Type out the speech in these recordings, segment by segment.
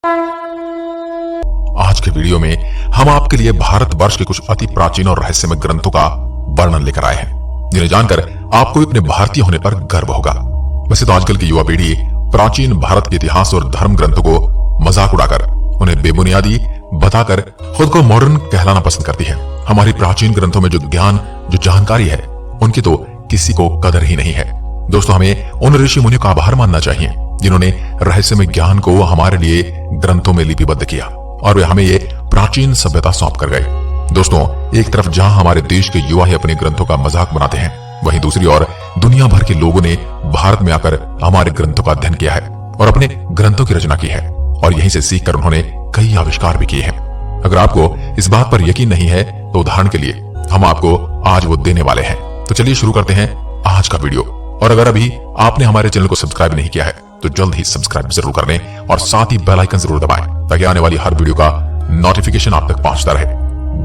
आज के वीडियो में हम आपके लिए भारतवर्ष के कुछ अति प्राचीन और रहस्यमय ग्रंथों का वर्णन लेकर आए हैं, जिन्हें जानकर आपको अपने भारतीय होने पर गर्व होगा। वैसे तो आजकल की युवा पीढ़ी प्राचीन भारत के इतिहास और धर्म ग्रंथों को मजाक उड़ाकर, उन्हें बेबुनियादी बताकर खुद को मॉडर्न कहलाना पसंद करती है। हमारी प्राचीन ग्रंथों में जो ज्ञान, जो जानकारी है, उनकी तो किसी को कदर ही नहीं है। दोस्तों, हमें उन ऋषि मुनियों का आभार मानना चाहिए जिन्होंने रहस्यमय ज्ञान को हमारे लिए ग्रंथों में लिपिबद्ध किया और वे हमें ये प्राचीन सभ्यता सौंप कर गए। दोस्तों, एक तरफ जहां हमारे देश के युवा ही अपने ग्रंथों का मजाक बनाते हैं, वहीं दूसरी ओर दुनिया भर के लोगों ने भारत में आकर हमारे ग्रंथों का अध्ययन किया है और अपने ग्रंथों की रचना की है और यहीं से सीखकर उन्होंने कई आविष्कार भी किए हैं। अगर आपको इस बात पर यकीन नहीं है तो उदाहरण के लिए हम आपको आज वो देने वाले हैं। तो चलिए शुरू करते हैं आज का वीडियो। और अगर अभी आपने हमारे चैनल को सब्सक्राइब नहीं किया है तो जल्द ही सब्सक्राइब जरूर कर लें और साथ ही बेल आइकन जरूर दबाएं ताकि आने वाली हर वीडियो का नोटिफिकेशन आप तक पहुंचता रहे।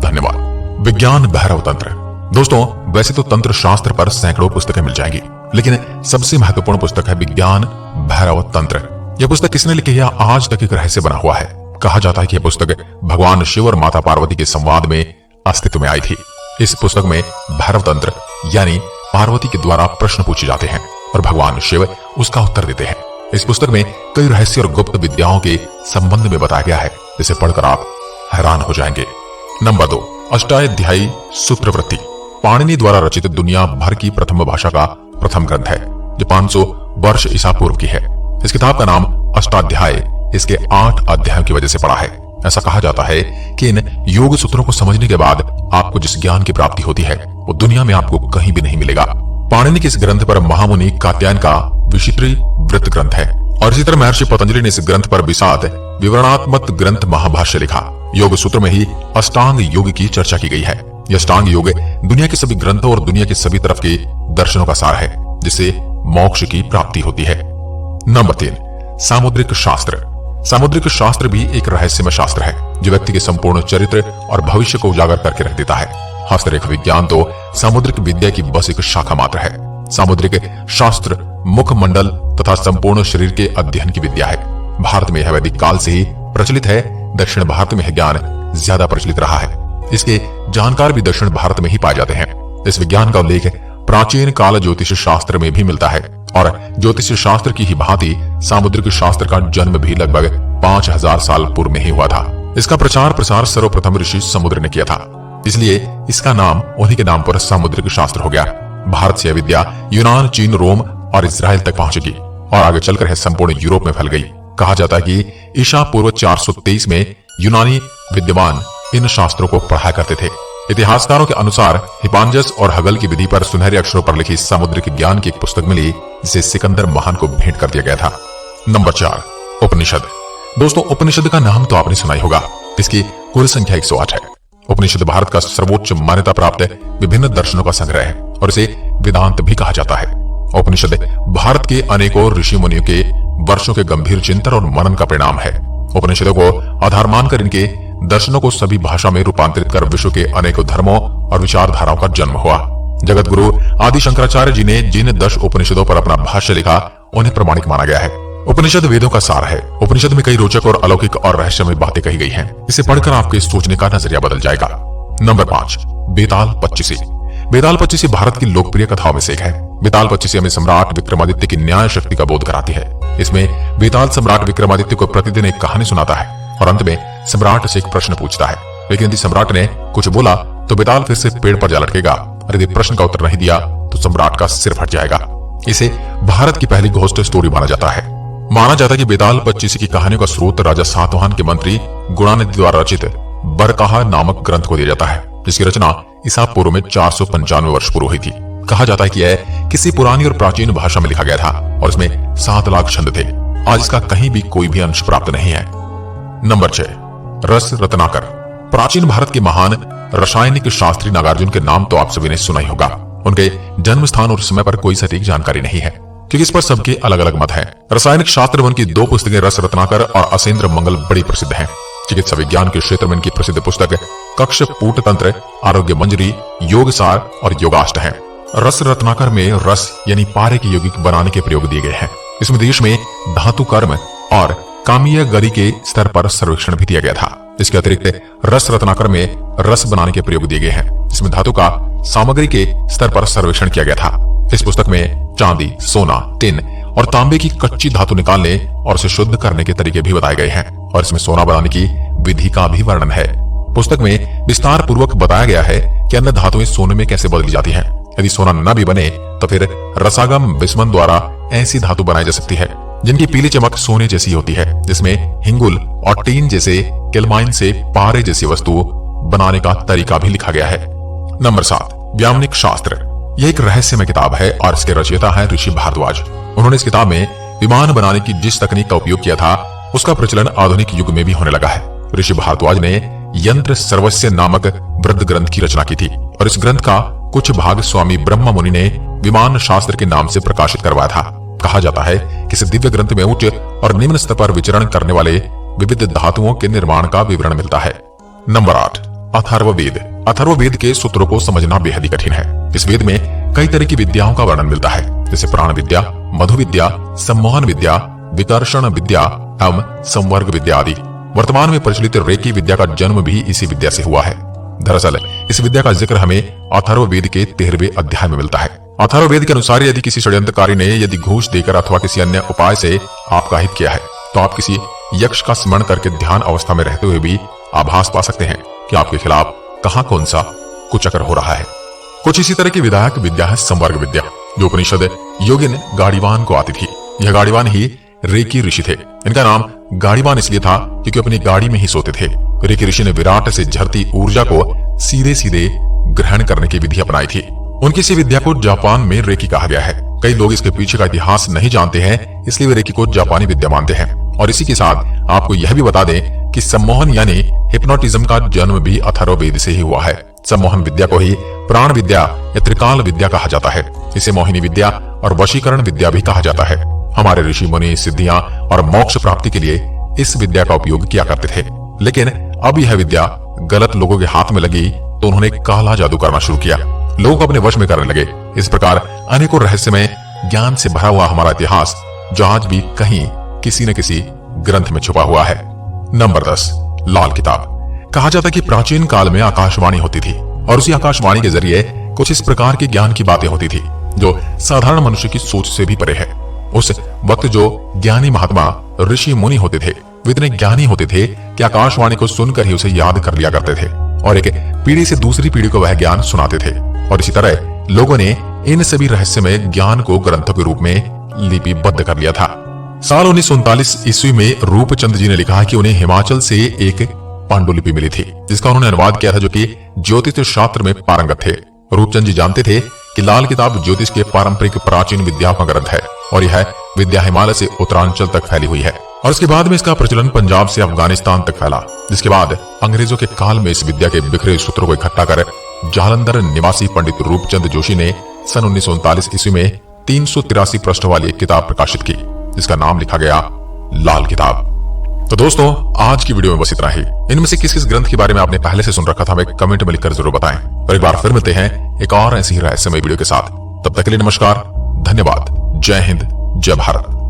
धन्यवाद। विज्ञान भैरव तंत्र। दोस्तों, वैसे तो तंत्र शास्त्र पर सैकड़ों पुस्तकें मिल जाएंगी, लेकिन सबसे महत्वपूर्ण पुस्तक है विज्ञान भैरव तंत्र। यह पुस्तक किसने लिखी है, आज तक एक रहस्य बना हुआ है। कहा जाता है कि यह पुस्तक भगवान शिव और माता पार्वती के संवाद में अस्तित्व में आई थी। इस पुस्तक में भैरव तंत्र यानी पार्वती के द्वारा प्रश्न पूछे जाते हैं और भगवान शिव उसका उत्तर देते हैं। इस पुस्तक में कई रहस्य और गुप्त विद्याओं के संबंध में बताया गया है, जिसे पढ़कर आप हैरान हो जाएंगे। नंबर 2, अष्टाध्यायी सूत्रवृत्ति। पाणिनि द्वारा रचित दुनिया भर की प्रथम भाषा का प्रथम ग्रंथ है, जो 500 वर्ष ईसा पूर्व की है। इस किताब का नाम अष्टाध्याय इसके 8 अध्यायों की वजह से पड़ा है। ऐसा कहा जाता है कि इन योग सूत्रों को समझने के बाद आपको जिस ज्ञान की प्राप्ति होती है वो दुनिया में आपको कहीं भी नहीं मिलेगा। पाणिनि के इस ग्रंथ पर महामुनि कात्यायन का विचित्र वृत्त ग्रंथ है और इसी तरह महर्षि पतंजलि ने इस ग्रंथ पर विषाद विवरणात्मक ग्रंथ महाभाष्य लिखा। योग सूत्र में ही अष्टांग योग की चर्चा की गई है। यह अष्टांग योग दुनिया के सभी ग्रंथों और दुनिया के सभी तरफ के दर्शनों का सार है, जिससे मोक्ष की प्राप्ति होती है। नंबर 3, सामुद्रिक शास्त्र। सामुद्रिक शास्त्र भी एक रहस्यमय शास्त्र है जो व्यक्ति के संपूर्ण चरित्र और भविष्य को उजागर करके रख देता है। हस्तरेख विज्ञान तो सामुद्रिक विद्या की बस एक शाखा मात्र है। सामुद्रिक शास्त्र मुखमंडल तथा संपूर्ण शरीर के अध्ययन की विद्या है। भारत में यह वैदिक काल से ही प्रचलित है। दक्षिण भारत में यह ज्ञान ज्यादा प्रचलित रहा है। इसके जानकार भी दक्षिण भारत में ही पाए जाते हैं। इस विज्ञान का उल्लेख प्राचीन काल ज्योतिष शास्त्र में भी मिलता है और ज्योतिष शास्त्र की ही भांति सामुद्रिक शास्त्र का जन्म भी लगभग 5000 साल पूर्व में ही हुआ था। इसका प्रचार प्रसार सर्वप्रथम ऋषि समुद्र ने किया था, इसलिए इसका नाम उन्हीं के नाम पर सामुद्रिक शास्त्र हो गया। भारत से यह विद्या यूनान, चीन, रोम और इजराइल तक पहुंचेगी और आगे चलकर यह संपूर्ण यूरोप में फैल गई। कहा जाता है कि ईसा पूर्व 423 में यूनानी विद्वान इन शास्त्रों को पढ़ाया करते थे। इतिहासकारों के अनुसार हिपांजस और हगल की विधि पर सुनहरे अक्षरों पर लिखी सामुद्रिक ज्ञान की एक पुस्तक मिली, जिसे सिकंदर महान को भेंट कर दिया गया था। नंबर 4, उपनिषद। दोस्तों, उपनिषद का नाम तो आपने सुना ही होगा। इसकी कुल संख्या 108 है। उपनिषद भारत का सर्वोच्च मान्यता प्राप्त विभिन्न दर्शनों का संग्रह है और इसे वेदांत भी कहा जाता है। उपनिषद भारत के अनेकों ऋषि मुनियों के वर्षों के गंभीर चिंतन और मनन का परिणाम है। उपनिषदों को आधार मानकर इनके दर्शनों को सभी भाषा में रूपांतरित कर विश्व के अनेकों धर्मों और विचारधाराओं का जन्म हुआ। जगत गुरु आदि शंकराचार्य जी ने जिन 10 उपनिषदों पर अपना भाष्य लिखा, उन्हें प्रमाणिक माना गया है। उपनिषद वेदों का सार है। उपनिषद में कई रोचक और अलौकिक और रहस्यमय बातें कही गई हैं। इसे पढ़कर आपके सोचने का नजरिया बदल जाएगा। नंबर 5, बेताल पच्चीसी। बेताल पच्चीसी भारत की लोकप्रिय कथाओं में से एक है। बेताल पच्चीसी हमें सम्राट विक्रमादित्य की न्याय शक्ति का बोध कराती है। इसमें बेताल सम्राट विक्रमादित्य को प्रतिदिन एक कहानी सुनाता है और अंत में सम्राट से एक प्रश्न पूछता है, लेकिन यदि सम्राट ने कुछ बोला तो बेताल फिर से पेड़ पर जा लटकेगा और यदि प्रश्न का उत्तर नहीं दिया तो सम्राट का सिर फट जाएगा। इसे भारत की पहली घोस्ट स्टोरी माना जाता है। माना जाता है कि बेताल पच्चीसी की कहानियों का स्रोत राजा सातवाहन के मंत्री गुणानिधि द्वारा रचित बरकाहा नामक ग्रंथ को दिया जाता है, जिसकी रचना ईसा पूर्व में 495 वर्ष पूर्व हुई थी। कहा जाता है कि यह किसी पुरानी और प्राचीन भाषा में लिखा गया था और इसमें 7 लाख छंद थे। आज इसका कहीं भी कोई भी अंश प्राप्त नहीं है। नंबर 6, रस रत्नाकर। प्राचीन भारत के महान रासायनिक शास्त्री नागार्जुन के नाम तो आप सभी ने सुना ही होगा। उनके जन्म स्थान और समय पर कोई सटीक जानकारी नहीं है, क्योंकि इस पर सबके अलग अलग मत हैं। रासायनिक शास्त्र में उनकी 2 पुस्तकें रस रत्नाकर और असेंद्र मंगल बड़ी प्रसिद्ध हैं। चिकित्सा विज्ञान के क्षेत्र में इनकी प्रसिद्ध पुस्तक कक्ष पूट तंत्र, आरोग्य मंजरी, योग सार और योगाष्ट है। रस रत्नाकर में रस यानी पारे के यौगिक बनाने के प्रयोग दिए गए हैं। इसमें देश में धातु कर्म और कामीय गरी के स्तर पर सर्वेक्षण भी दिया गया था। इसके अतिरिक्त रस रत्नाकर में रस बनाने के प्रयोग दिए गए हैं, जिसमें धातु का सामग्री के स्तर पर सर्वेक्षण किया गया था। इस पुस्तक में चांदी, सोना, टिन और तांबे की कच्ची धातु निकालने और उसे शुद्ध करने के तरीके भी बताए गए हैं और इसमें सोना बनाने की विधि का भी वर्णन है। पुस्तक में विस्तार पूर्वक बताया गया है कि अन्य धातुएं सोने में कैसे बदली जाती हैं। यदि सोना न भी बने तो फिर रसागम बिस्मन द्वारा ऐसी धातु बनाई जा सकती है जिनकी पीली चमक सोने जैसी होती है, जिसमें हिंगुल और टीन जैसे केल्माइन से पारे जैसी वस्तु बनाने का तरीका भी लिखा गया है। नंबर 7, व्यावनिक शास्त्र। यह एक रहस्यमय किताब है और इसके रचयिता है ऋषि भारद्वाज। उन्होंने इस किताब में विमान बनाने की जिस तकनीक का उपयोग किया था उसका प्रचलन आधुनिक युग में भी होने लगा है। ऋषि भारद्वाज ने यंत्र सर्वस्य नामक वृद्ध ग्रंथ की रचना की थी और इस ग्रंथ का कुछ भाग स्वामी ब्रह्म मुनि ने विमान शास्त्र के नाम से प्रकाशित करवाया था। कहा जाता है कि इस दिव्य ग्रंथ में उच्च और निम्न स्तर पर विचरण करने वाले विविध धातुओं के निर्माण का विवरण मिलता है। नंबर 8, अथर्ववेद। अथर्ववेद के सूत्रों को समझना बेहद ही कठिन है। इस वेद में कई तरह की विद्याओं का वर्णन मिलता है, जैसे प्राण विद्या, मधु विद्या, सम्मोहन विद्या, विकर्षण विद्या एवं संवर्ग विद्या आदि। वर्तमान में प्रचलित रेकी विद्या का जन्म भी इसी विद्या से हुआ है। दरअसल इस विद्या का जिक्र हमें अथर्ववेद के 13वें अध्याय में मिलता है। अथर्ववेद के अनुसार यदि किसी षड्यंत्रकारी ने यदि घूस देकर अथवा किसी अन्य उपाय से आपका हित किया है तो आप किसी यक्ष का स्मरण करके ध्यान अवस्था में रहते हुए भी आभास पा सकते हैं कि आपके खिलाफ कहां कौन सा कुचक्र हो रहा है। कुछ इसी तरह की विधायक विद्या है संवर्ग विद्या, जो उपनिषद योगिन गाड़ीवान को आती थी। यह गाड़ीवान ही रेकी ऋषि थे। इनका नाम गाड़ीवान इसलिए था क्योंकि अपनी गाड़ी में ही सोते थे। रेकी ऋषि ने विराट से झरती ऊर्जा को सीधे सीधे ग्रहण करने की विधि अपनाई थी। उनकी इसी विद्या को जापान में रेकी कहा गया है। कई लोग इसके पीछे का इतिहास नहीं जानते हैं, इसलिए वे रेकी को जापानी विद्या मानते हैं। और इसी के साथ आपको यह भी बता दें कि सम्मोहन यानी हिप्नोटिज्म का जन्म भी अथर्ववेद से ही हुआ है। सम्मोहन विद्या को ही प्राण विद्या या त्रिकाल विद्या कहा जाता है। इसे मोहिनी विद्या और वशीकरण विद्या भी कहा जाता है। हमारे ऋषि मुनि सिद्धियां और मोक्ष प्राप्ति के लिए इस विद्या का उपयोग किया करते थे, लेकिन अब यह विद्या गलत लोगों के हाथ में लगी तो उन्होंने काला जादू करना शुरू किया, लोगों को अपने वश में करने लगे। इस प्रकार अनेकों रहस्यमय ज्ञान से भरा हुआ हमारा इतिहास जो आज भी कहीं किसी न किसी ग्रंथ में छुपा हुआ है। नंबर 10, लाल किताब। कहा जाता है कि प्राचीन काल में आकाशवाणी होती थी और उसी आकाशवाणी के जरिए कुछ इस प्रकार की ज्ञान की बातें होती थी जो साधारण मनुष्य की सोच से भी परे है। उस वक्त जो ज्ञानी महात्मा ऋषि मुनि होते थे वे इतने ज्ञानी होते थे कि आकाशवाणी को सुनकर ही उसे याद कर लिया करते थे और एक पीढ़ी से दूसरी पीढ़ी को वह ज्ञान सुनाते थे। और इसी तरह लोगों ने इन सभी रहस्यमय ज्ञान को ग्रंथों के रूप में लिपिबद्ध कर लिया था। साल 1939 ईस्वी में रूपचंद जी ने लिखा कि उन्हें हिमाचल से एक पांडुलिपि मिली थी जिसका उन्होंने अनुवाद किया था, जो कि ज्योतिष शास्त्र में पारंगत थे। रूपचंद जी जानते थे कि लाल किताब ज्योतिष के पारंपरिक प्राचीन विद्याओं का ग्रंथ है और यह विद्या हिमालय से उत्तरांचल तक फैली हुई है और इसके बाद में इसका प्रचलन पंजाब से अफगानिस्तान तक फैला, जिसके बाद अंग्रेजों के काल में इस विद्या के बिखरे सूत्रों को इकट्ठा कर जालंधर निवासी पंडित रूपचंद जोशी ने सन 1939 ईस्वी में 383 पृष्ठ वाली एक किताब प्रकाशित की जिसका नाम लिखा गया लाल किताब। तो दोस्तों आज की वीडियो में बस इतना ही। इनमें से किस किस ग्रंथ के बारे में आपने पहले से सुन रखा था हमें कमेंट में लिखकर जरूर बताएं और एक बार फिर मिलते हैं एक और ऐसी ही रहस्यमय वीडियो के साथ। तब तक के लिए नमस्कार, धन्यवाद, जय हिंद, जय भारत।